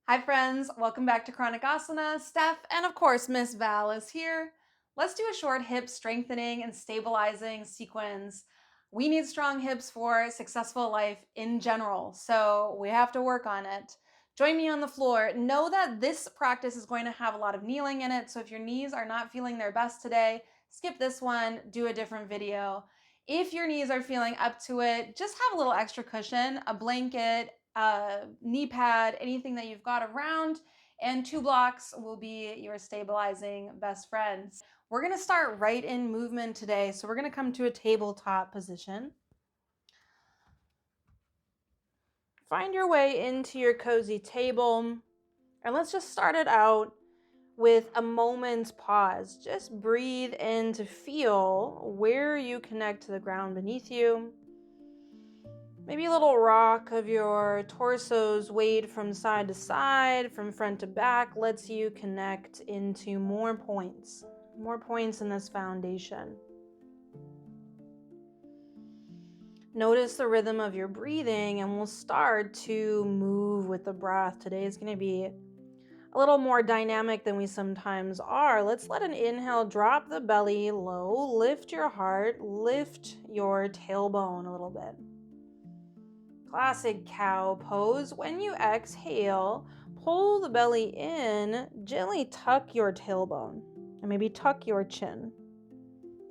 Hi friends, welcome back to Chronic Asana. Steph and of course Miss Val is here. Let's do a short hip strengthening and stabilizing sequence. We need strong hips for successful life in general, so we have to work on it. Join me on the floor. Know that this practice is going to have a lot of kneeling in it, so if your knees are not feeling their best today, skip this one, do a different video. If your knees are feeling up to it, just have a little extra cushion, a blanket, knee pad, anything that you've got around, and 2 blocks will be your stabilizing best friends. We're gonna start right in movement today. So we're gonna come to a tabletop position. Find your way into your cozy table, and let's just start it out with a moment's pause. Just breathe in to feel where you connect to the ground beneath you. Maybe a little rock of your torso's weight from side to side, from front to back, lets you connect into more points in this foundation. Notice the rhythm of your breathing, and we'll start to move with the breath. Today is going to be a little more dynamic than we sometimes are. Let's let an inhale drop the belly low, lift your heart, lift your tailbone a little bit. Classic cow pose. When you exhale, pull the belly in, gently tuck your tailbone, and maybe tuck your chin.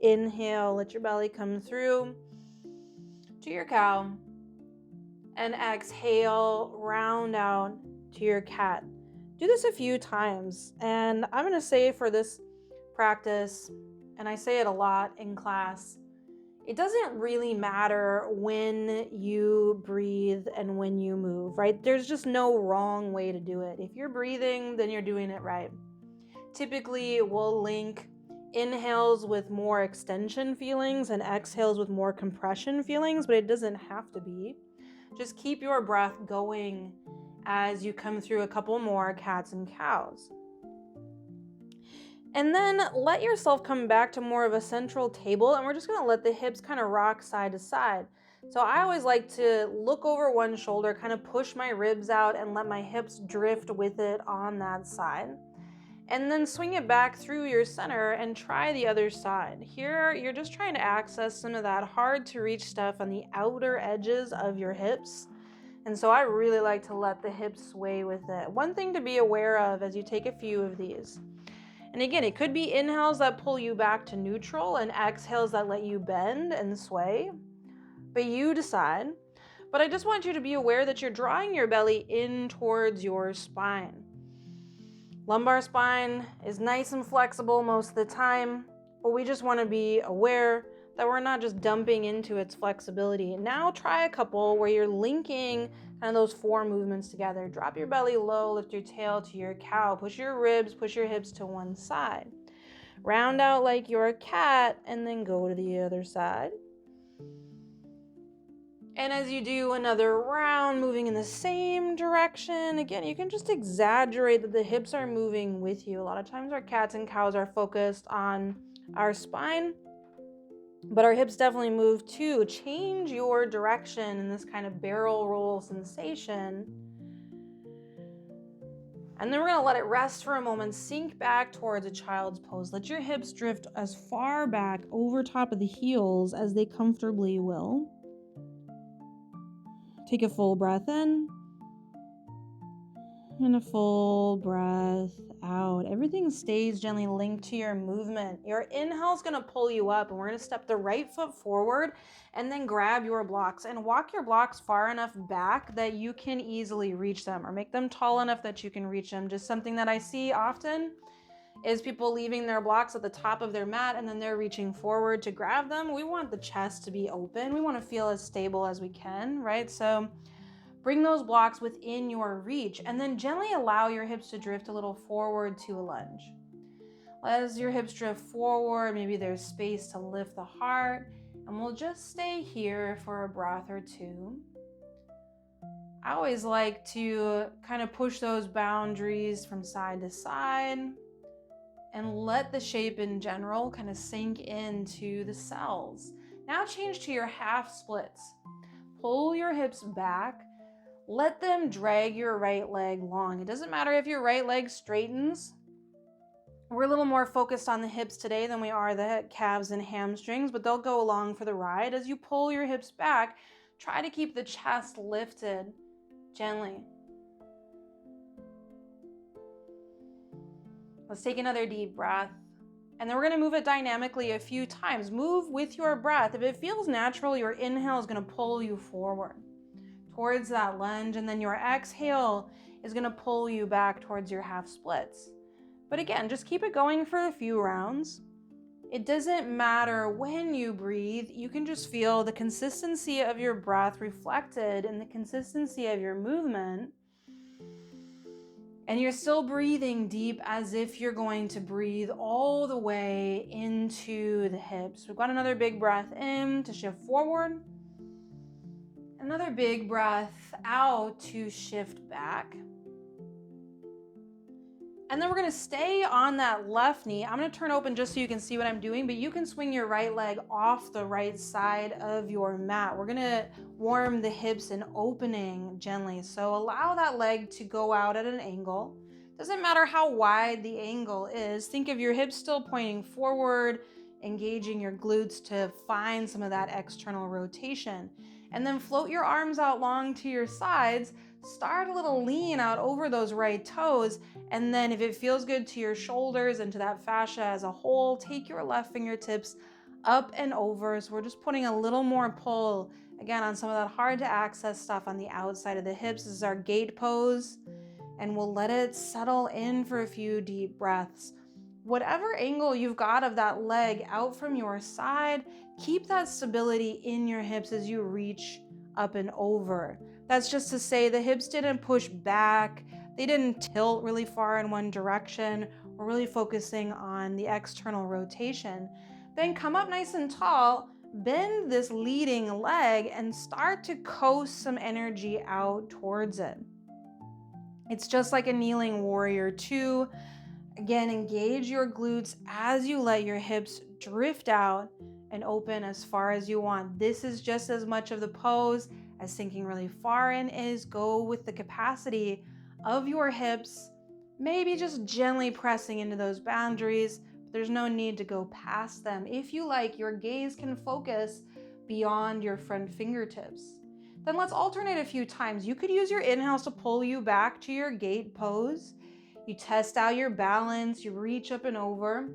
Inhale, let your belly come through to your cow, and exhale, round out to your cat. Do this a few times, and I'm going to say for this practice, and I say it a lot in class, it doesn't really matter when you breathe and when you move, right? There's just no wrong way to do it. If you're breathing, then you're doing it right. Typically, we'll link inhales with more extension feelings and exhales with more compression feelings, but it doesn't have to be. Just keep your breath going as you come through a couple more cats and cows. And then let yourself come back to more of a central table, and we're just going to let the hips kind of rock side to side. So I always like to look over one shoulder, kind of push my ribs out and let my hips drift with it on that side. And then swing it back through your center and try the other side. Here, you're just trying to access some of that hard to reach stuff on the outer edges of your hips. And so I really like to let the hips sway with it. One thing to be aware of as you take a few of these. And again, it could be inhales that pull you back to neutral and exhales that let you bend and sway, but you decide. But I just want you to be aware that you're drawing your belly in towards your spine. Lumbar spine is nice and flexible most of the time, but we just want to be aware that we're not just dumping into its flexibility. Now try a couple where you're linking kind of those 4 movements together. Drop your belly low, lift your tail to your cow, push your ribs, push your hips to one side. Round out like you're a cat, and then go to the other side. And as you do another round, moving in the same direction, again, you can just exaggerate that the hips are moving with you. A lot of times our cats and cows are focused on our spine, but our hips definitely move too. Change your direction in this kind of barrel roll sensation. And then we're going to let it rest for a moment, sink back towards a child's pose. Let your hips drift as far back over top of the heels as they comfortably will. Take a full breath in and a full breath out. Everything stays gently linked to your movement. Your inhale is going to pull you up, and we're going to step the right foot forward and then grab your blocks and walk your blocks far enough back that you can easily reach them, or make them tall enough that you can reach them. Just something that I see often is people leaving their blocks at the top of their mat and then they're reaching forward to grab them. We want the chest to be open. We want to feel as stable as we can, right? So bring those blocks within your reach, and then gently allow your hips to drift a little forward to a lunge. As your hips drift forward, maybe there's space to lift the heart, and we'll just stay here for a breath or two. I always like to kind of push those boundaries from side to side and let the shape in general kind of sink into the cells. Now change to your half splits. Pull your hips back. Let them drag your right leg long. It doesn't matter if your right leg straightens. We're a little more focused on the hips today than we are the calves and hamstrings, but they'll go along for the ride. As you pull your hips back, try to keep the chest lifted gently. Let's take another deep breath. And then we're going to move it dynamically a few times. Move with your breath. If it feels natural, your inhale is going to pull you forward towards that lunge, and then your exhale is going to pull you back towards your half splits. But again, just keep it going for a few rounds. It doesn't matter when you breathe. You can just feel the consistency of your breath reflected in the consistency of your movement. And you're still breathing deep as if you're going to breathe all the way into the hips. We've got another big breath in to shift forward. Another big breath out to shift back. And then we're going to stay on that left knee. I'm going to turn open just so you can see what I'm doing, but you can swing your right leg off the right side of your mat. We're going to warm the hips and opening gently. So allow that leg to go out at an angle. Doesn't matter how wide the angle is. Think of your hips still pointing forward, engaging your glutes to find some of that external rotation. And then float your arms out long to your sides. Start a little lean out over those right toes. And then if it feels good to your shoulders and to that fascia as a whole, take your left fingertips up and over. So we're just putting a little more pull, again, on some of that hard to access stuff on the outside of the hips. This is our gate pose. And we'll let it settle in for a few deep breaths. Whatever angle you've got of that leg out from your side, keep that stability in your hips as you reach up and over. That's just to say the hips didn't push back. They didn't tilt really far in one direction. We're really focusing on the external rotation. Then come up nice and tall, bend this leading leg and start to coast some energy out towards it. It's just like a kneeling warrior 2. Again, engage your glutes as you let your hips drift out and open as far as you want. This is just as much of the pose as sinking really far in is. Go with the capacity of your hips, maybe just gently pressing into those boundaries. There's no need to go past them. If you like, your gaze can focus beyond your front fingertips. Then let's alternate a few times. You could use your inhales to pull you back to your gate pose. You test out your balance, you reach up and over,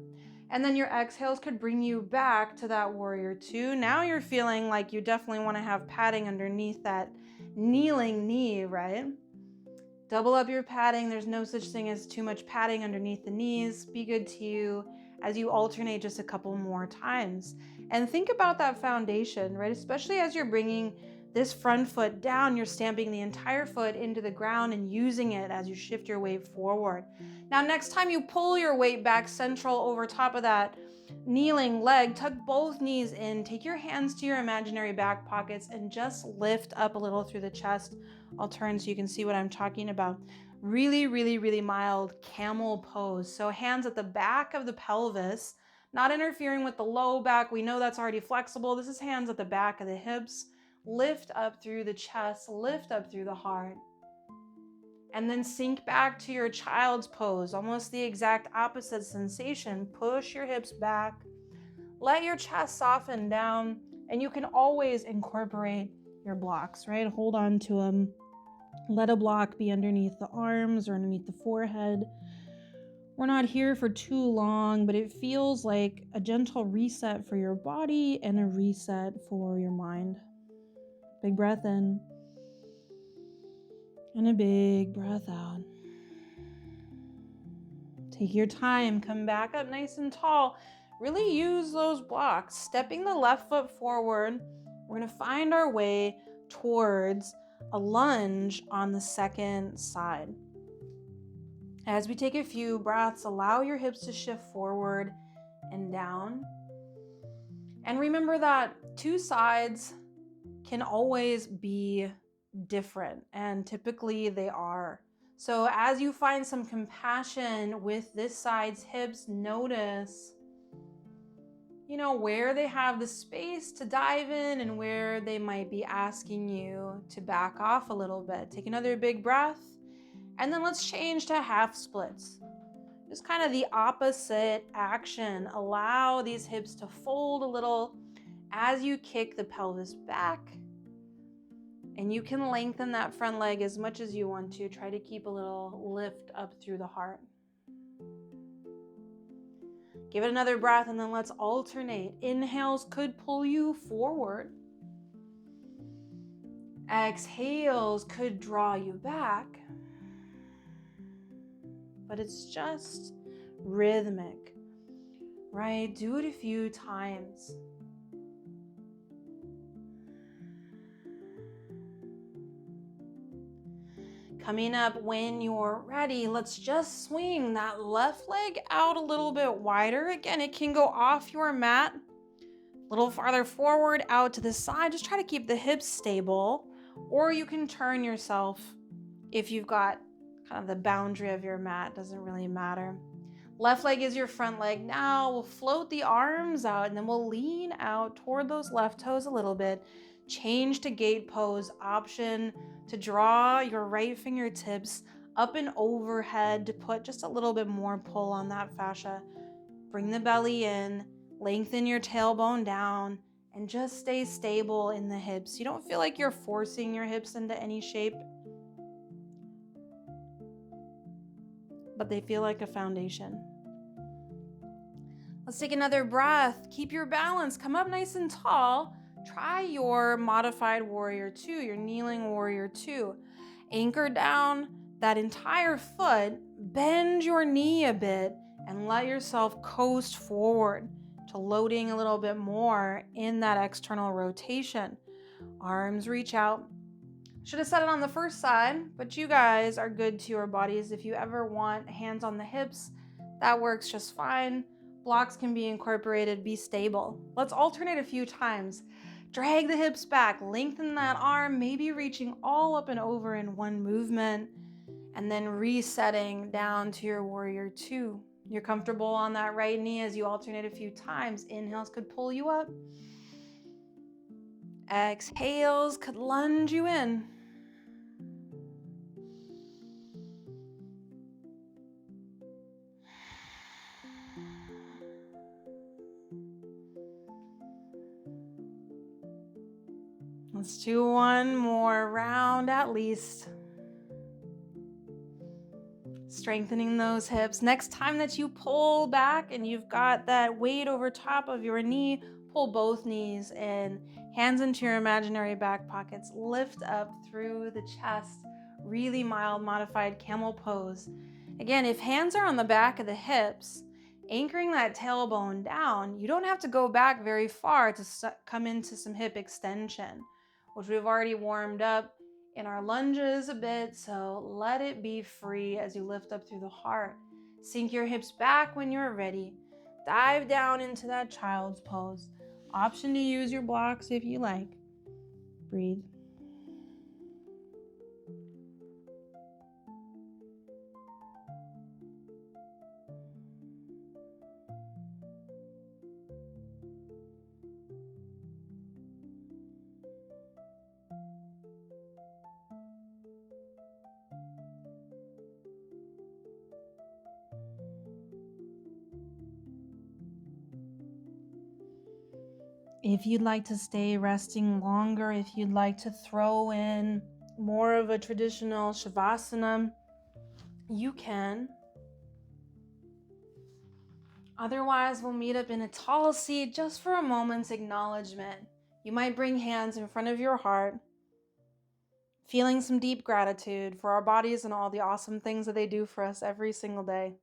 and then your exhales could bring you back to that warrior 2. Now you're feeling like you definitely want to have padding underneath that kneeling knee, right? Double up your padding. There's no such thing as too much padding underneath the knees. Be good to you as you alternate just a couple more times. And think about that foundation, right? Especially as you're bringing this front foot down, you're stamping the entire foot into the ground and using it as you shift your weight forward. Now, next time you pull your weight back central over top of that kneeling leg, tuck both knees in, take your hands to your imaginary back pockets and just lift up a little through the chest. I'll turn so you can see what I'm talking about. Really, really, really mild camel pose. So hands at the back of the pelvis, not interfering with the low back. We know that's already flexible. This is hands at the back of the hips. Lift up through the chest, lift up through the heart. And then sink back to your child's pose, almost the exact opposite sensation. Push your hips back, let your chest soften down, and you can always incorporate your blocks, right? Hold on to them. Let a block be underneath the arms or underneath the forehead. We're not here for too long, but it feels like a gentle reset for your body and a reset for your mind. Big breath in and a big breath out. Take your time, come back up nice and tall. Really use those blocks. Stepping the left foot forward, we're going to find our way towards a lunge on the second side. As we take a few breaths, allow your hips to shift forward and down. And remember that two sides can always be different, and typically they are. So as you find some compassion with this side's hips, notice where they have the space to dive in and where they might be asking you to back off a little bit. Take another big breath, and then let's change to half splits. Just kind of the opposite action. Allow these hips to fold a little as you kick the pelvis back. And you can lengthen that front leg as much as you want to. Try to keep a little lift up through the heart. Give it another breath, and then let's alternate. Inhales could pull you forward. Exhales could draw you back. But it's just rhythmic, right? Do it a few times. Coming up, when you're ready, let's just swing that left leg out a little bit wider. Again, it can go off your mat, a little farther forward, out to the side. Just try to keep the hips stable, or you can turn yourself if you've got kind of the boundary of your mat. Doesn't really matter. Left leg is your front leg. Now we'll float the arms out, and then we'll lean out toward those left toes a little bit. Change to gate pose. Option to draw your right fingertips up and overhead to put just a little bit more pull on that fascia. Bring the belly in, lengthen your tailbone down, and just stay stable in the hips. You don't feel like you're forcing your hips into any shape, but they feel like a foundation. Let's take another breath. Keep your balance. Come up nice and tall. Try your modified warrior 2, your kneeling warrior 2. Anchor down that entire foot, bend your knee a bit, and let yourself coast forward to loading a little bit more in that external rotation. Arms reach out. Should have said it on the first side, but you guys are good to your bodies. If you ever want hands on the hips, that works just fine. Blocks can be incorporated. Be stable. Let's alternate a few times. Drag the hips back, lengthen that arm, maybe reaching all up and over in one movement, and then resetting down to your warrior 2. You're comfortable on that right knee as you alternate a few times. Inhales could pull you up. Exhales could lunge you in. Let's do one more round at least. Strengthening those hips. Next time that you pull back and you've got that weight over top of your knee, pull both knees in, hands into your imaginary back pockets, lift up through the chest, really mild modified camel pose. Again, if hands are on the back of the hips, anchoring that tailbone down, you don't have to go back very far to come into some hip extension, which we've already warmed up in our lunges a bit, so let it be free as you lift up through the heart. Sink your hips back when you're ready. Dive down into that child's pose. Option to use your blocks if you like. Breathe. If you'd like to stay resting longer, if you'd like to throw in more of a traditional Shavasana, you can. Otherwise, we'll meet up in a tall seat just for a moment's acknowledgement. You might bring hands in front of your heart, feeling some deep gratitude for our bodies and all the awesome things that they do for us every single day.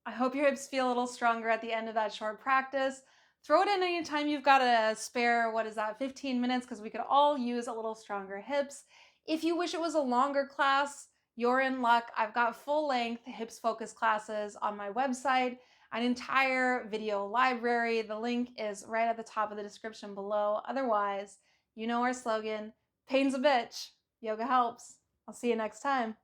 I hope your hips feel a little stronger at the end of that short practice. Throw it in anytime you've got a spare, 15 minutes, because we could all use a little stronger hips. If you wish it was a longer class, you're in luck. I've got full-length hips focus classes on my website, an entire video library. The link is right at the top of the description below. Otherwise, you know our slogan, pain's a bitch, yoga helps. I'll see you next time.